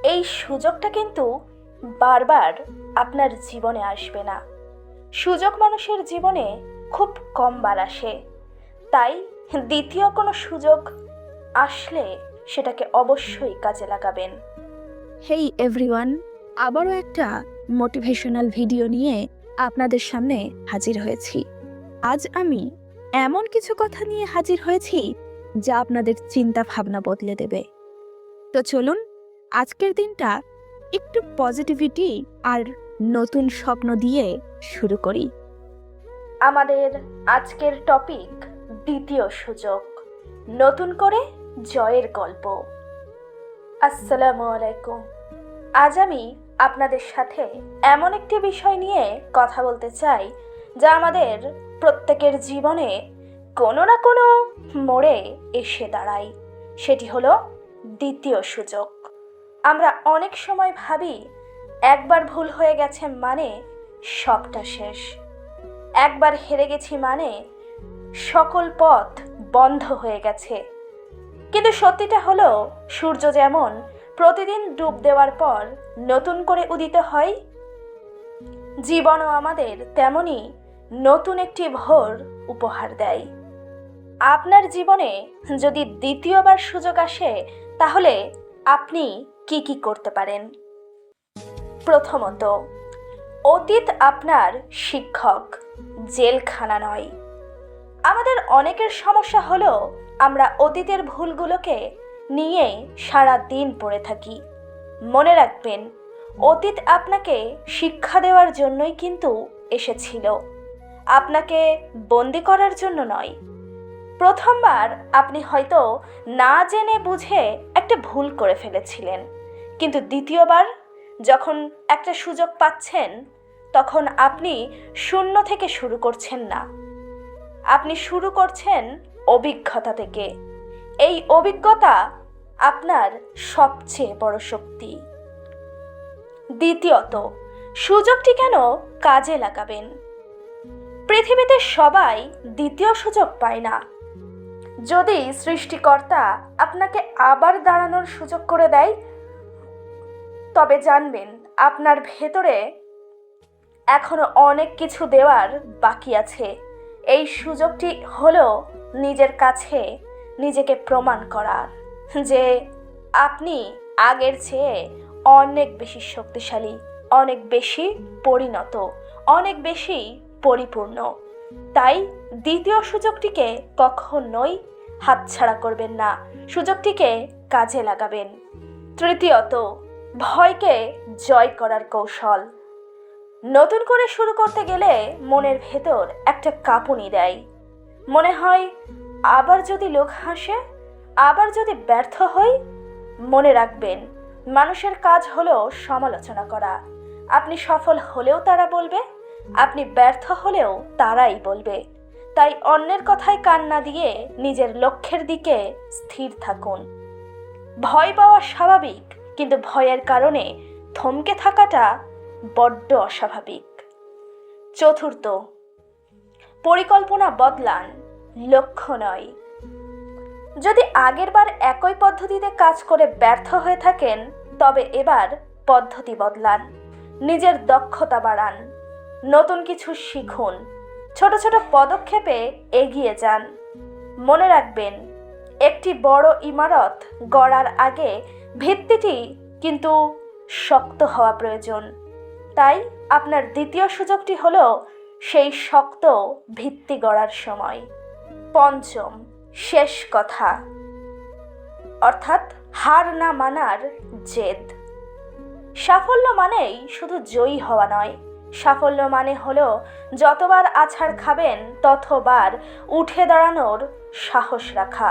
এই সুযোগটা কিন্তু বারবার আপনার জীবনে আসবে না। সুযোগ মানুষের জীবনে খুব কম বার আসে। তাই দ্বিতীয় কোনো সুযোগ আসলে সেটাকে অবশ্যই কাজে লাগাবেন। হেই এভরিওয়ান, আবারও একটা মোটিভেশনাল ভিডিও নিয়ে আপনাদের সামনে হাজির হয়েছি। আজ আমি এমন কিছু কথা নিয়ে হাজির হয়েছি যা আপনাদের চিন্তা ভাবনা বদলে দেবে। তো চলুন আজকের দিনটা একটু পজিটিভিটি আর নতুন স্বপ্ন দিয়ে শুরু করি। আমাদের আজকের টপিক দ্বিতীয় সুযোগ, নতুন করে জয়ের গল্প। আসসালামু আলাইকুম। আজ আমি আপনাদের সাথে এমন একটি বিষয় নিয়ে কথা বলতে চাই যা আমাদের প্রত্যেকের জীবনে কোনো না কোনো মোড়ে এসে দাঁড়ায়। সেটি হলো দ্বিতীয় সুযোগ। আমরা অনেক সময় ভাবি একবার ভুল হয়ে গেছে মানে সবটা শেষ, একবার হেরে গেছি মানে সকল পথ বন্ধ হয়ে গেছে। কিন্তু সত্যিটা হলো, সূর্য যেমন প্রতিদিন ডুব দেওয়ার পর নতুন করে উদিত হয়, জীবনও আমাদের তেমনি নতুন একটি ভোর উপহার দেয়। আপনার জীবনে যদি দ্বিতীয়বার সুযোগ আসে তাহলে আপনি কি কি করতে পারেন? প্রথমত, অতীত আপনার শিক্ষক, জেলখানা নয়। আমাদের অনেকের সমস্যা হলো আমরা অতীতের ভুলগুলোকে নিয়ে সারা দিন পড়ে থাকি। মনে রাখবেন, অতীত আপনাকে শিক্ষা দেওয়ার জন্যই কিন্তু এসেছিল, আপনাকে বন্দি করার জন্য নয়। প্রথমবার আপনি হয়তো না জেনে বুঝে একটা ভুল করে ফেলেছিলেন, কিন্তু দ্বিতীয়বার যখন একটা সুযোগ পাচ্ছেন তখন আপনি শূন্য থেকে শুরু করছেন না, আপনি শুরু করছেন অভিজ্ঞতা থেকে। এই অভিজ্ঞতা আপনার সবচেয়ে বড় শক্তি। দ্বিতীয়ত, সুযোগটি কেন কাজে লাগাবেন? পৃথিবীতে সবাই দ্বিতীয় সুযোগ পায় না। যদি সৃষ্টিকর্তা আপনাকে আবার দাঁড়ানোর সুযোগ করে দেয়, তবে জানবেন আপনার ভেতরে এখনো অনেক কিছু দেওয়ার বাকি আছে। এই সুযোগটি হলো নিজের কাছে নিজেকে প্রমাণ করার যে আপনি আগের চেয়ে অনেক বেশি শক্তিশালী, অনেক বেশি পরিণত, অনেক বেশি পরিপূর্ণ। তাই দ্বিতীয় সুযোগটিকে কখনোই হাতছাড়া করবেন না, সুযোগটিকে কাজে লাগাবেন। তৃতীয়ত, ভয়কে জয় করার কৌশল। নতুন করে শুরু করতে গেলে মনের ভেতর একটা কাঁপুনি দেয়। মনে হয় আবার যদি লোক হাসে, আবার যদি ব্যর্থ হই। মনে রাখবেন, মানুষের কাজ হলো সমালোচনা করা। আপনি সফল হলেও তারা বলবে, আপনি ব্যর্থ হলেও তারাই বলবে। তাই অন্যের কথায় কান না দিয়ে নিজের লক্ষ্যের দিকে স্থির থাকুন। ভয় পাওয়া স্বাভাবিক, কিন্তু ভয়ের কারণে থমকে থাকাটা বড্ড অস্বাভাবিক। চতুর্থ, পরিকল্পনা বদলান, লক্ষ্য নয়। যদি আগেরবার একই পদ্ধতিতে কাজ করে ব্যর্থ হয়ে থাকেন, তবে এবার পদ্ধতি বদলান, নিজের দক্ষতা বাড়ান, নতুন কিছু শিখুন, ছোট ছোট পদক্ষেপে এগিয়ে যান। মনে রাখবেন, একটি বড় ইমারত গড়ার আগে ভিত্তিটি কিন্তু শক্ত হওয়া প্রয়োজন। তাই আপনার দ্বিতীয় সুযোগটি হলো সেই শক্ত ভিত্তি গড়ার সময়। পঞ্চম, শেষ কথা, অর্থাৎ হার না মানার জেদ। সাফল্য মানেই শুধু জয়ী হওয়া নয়, সাফল্য মানে হলো যতবার আছাড় খাবেন ততবার উঠে দাঁড়ানোর সাহস রাখা।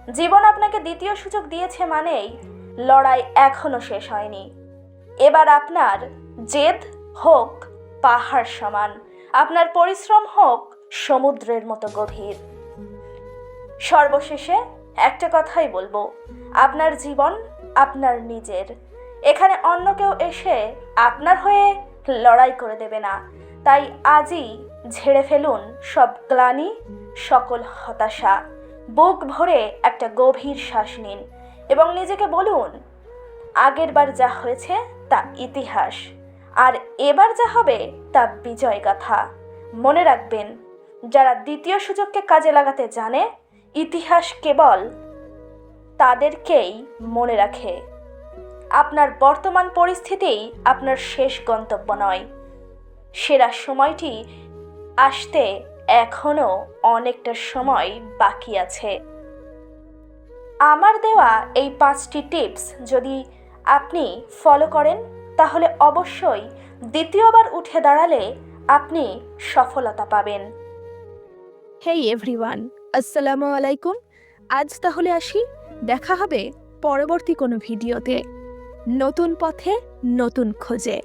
জীবন আপনাকে দ্বিতীয় সুযোগ দিয়েছে মানেই লড়াই এখনো শেষ হয়নি। এবার আপনার জেদ হোক পাহাড় সমান, আপনার পরিশ্রম হোক সমুদ্রের মতো গভীর। সর্বশেষে একটা কথাই বলবো, আপনার জীবন আপনার নিজের। এখানে অন্য কেউ এসে আপনার হয়ে লড়াই করে দেবে না। তাই আজই ঝেড়ে ফেলুন সব গ্লানি, সকল হতাশা। বুক ভরে একটা গভীর শ্বাস নিন এবং নিজেকে বলুন, আগেরবার যা হয়েছে তা ইতিহাস, আর এবার যা হবে তা বিজয়গাথা। মনে রাখবেন, যারা দ্বিতীয় সুযোগকে কাজে লাগাতে জানে, ইতিহাস কেবল তাদেরকেই মনে রাখে। আপনার বর্তমান পরিস্থিতিই আপনার শেষ গন্তব্য নয়। সেরা সময়টি আসতে এখনো অনেকটা সময় বাকি আছে। আমার দেওয়া এই 5টি টিপস যদি আপনি ফলো করেন, তাহলে অবশ্যই দ্বিতীয়বার উঠে দাঁড়ালে আপনি সফলতা পাবেন। হেই এভরিওয়ান, আসসালামু আলাইকুম। আজ তাহলে আসি, দেখা হবে পরবর্তী কোনো ভিডিওতে, নতুন পথে নতুন খোঁজে।